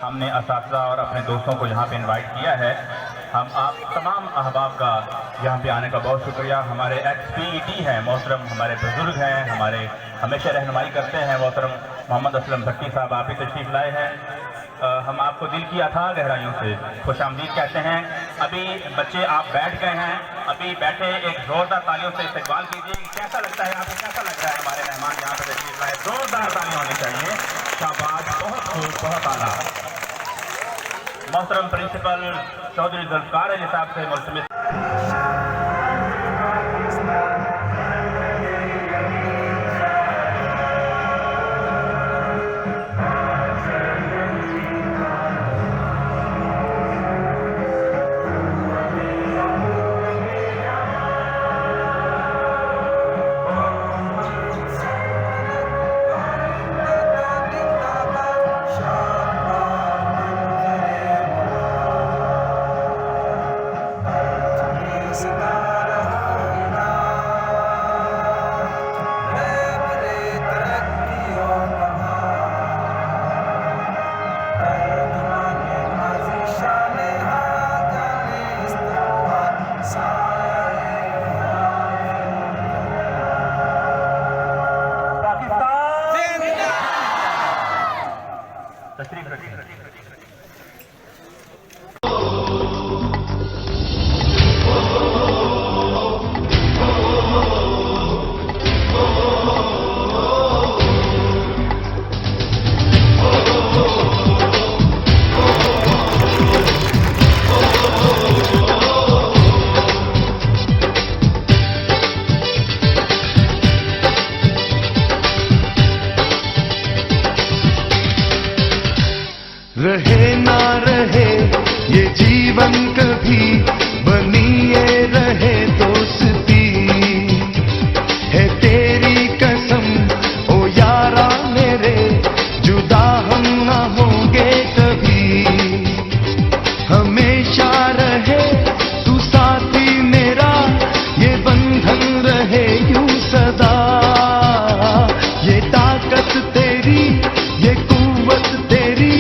हमने असातिज़ा और अपने दोस्तों को यहाँ पे इनवाइट किया है। हम आप तमाम अहबाब का यहाँ पे आने का बहुत शुक्रिया। हमारे XPET हैं मोहतरम, हमारे बुजुर्ग हैं, हमारे हमेशा रहनुमाई करते हैं मोहतरम मोहम्मद असलम भट्टी साहब, आप ही तशरीफ़ लाए हैं। हम आपको दिल की अथाह गहराइयों से खुशामदीद कहते हैं। अभी बच्चे आप बैठ गए हैं, अभी बैठे एक ज़ोरदार तालियों से इस्तकबाल कीजिए। कैसा लगता है आपको, कैसा लग रहा है हमारे मेहमान यहाँ पर तशरीफ़ लाए? ज़ोरदार तालियां होनी चाहिए। शाबाश, बहुत खूब, बहुत आला। मोहतरम प्रिंसिपल चौधरी जुल्फ़कार अली साहब से मुल्तमिस रहे ना रहे ये जीवन कभी बनी ये रहे दोस्ती, है तेरी कसम ओ यारा मेरे, जुदा हम ना होंगे कभी। हमेशा रहे तू साथी मेरा, ये बंधन रहे यूं सदा। ये ताकत तेरी, ये कुव्वत तेरी,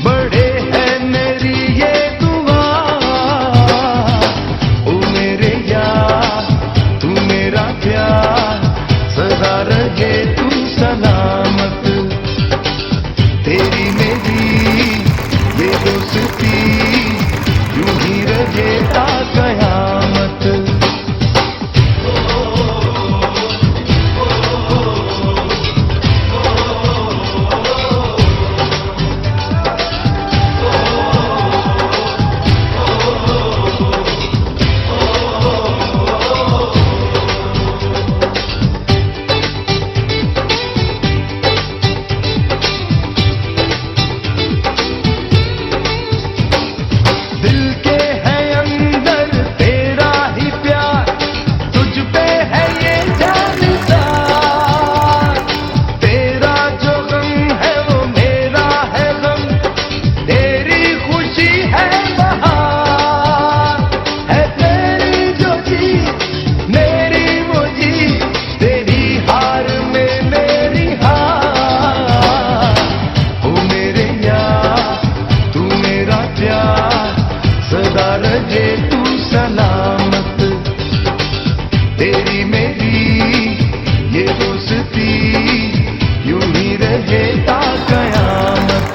बड़े है मेरी ये दुआ। ओ मेरे यार तू मेरा प्यार, सदा रहे तू सलामत। तेरी मेरी ये दोस्ती, यूं ही रहे ता कयामत। दिल के है अंदर तेरा ही प्यार, तुझ पे है ये जानसार। तेरा जो गम है वो मेरा है गम, तेरी खुशी है बहार। है तेरी जो जी मेरी वो जी, तेरी हार में मेरी हार। ओ मेरे यार तू मेरा प्यार, सदा रहे तू सलामत। तेरी मेरी ये दोस्ती, यूं ही रहे ता कयामत।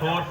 4